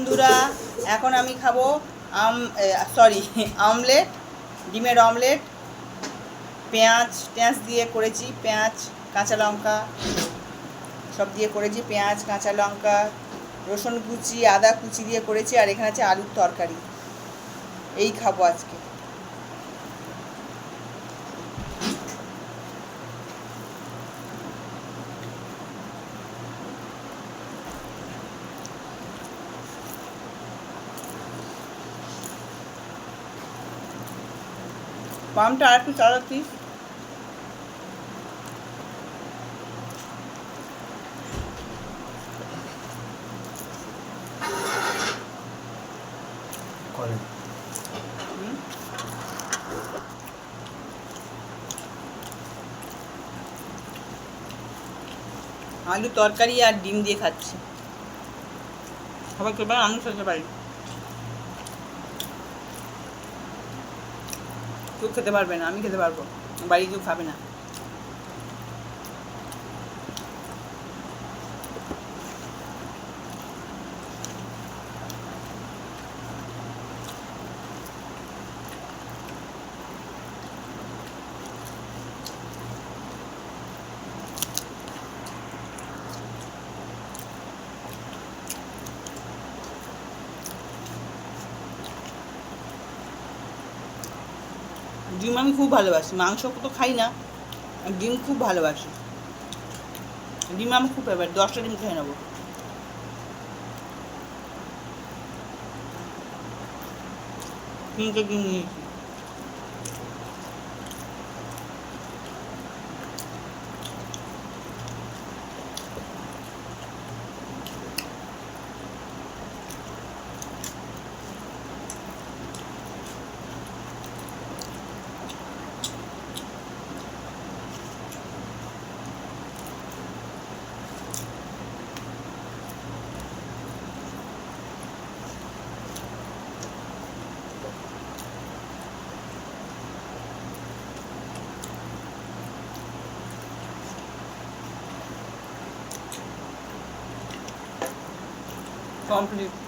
বন্ধুরা, এখন আমি খাবো আমলেট, ডিমের অমলেট। পেঁয়াজ দিয়ে করেছি, পেঁয়াজ কাঁচা লঙ্কা সব দিয়ে করেছি। পেঁয়াজ কাঁচা লঙ্কা রসুন কুচি আদা কুচি দিয়ে করেছি। আর এখানে আছে আলুর তরকারি। এই খাবো আজকে। পাম্পটা আর একটু চালাচ্ছি। আলু তরকারি আর ডিম দিয়ে খাচ্ছি। সবাই খেতে পারে, আমি খেতে পারি। কেউ খেতে পারবে না, আমি খেতে পারবো। বাড়ি কেউ খাবে না। ডিম আমি খুব ভালোবাসি, মাংস তো খাই না, ডিম খুব ভালোবাসি। ডিম আমি খুব ফেভারিট, 10টা ডিম খেয়ে নেবো। তিনটে ডিম নিয়েছি। কমপ্লিট।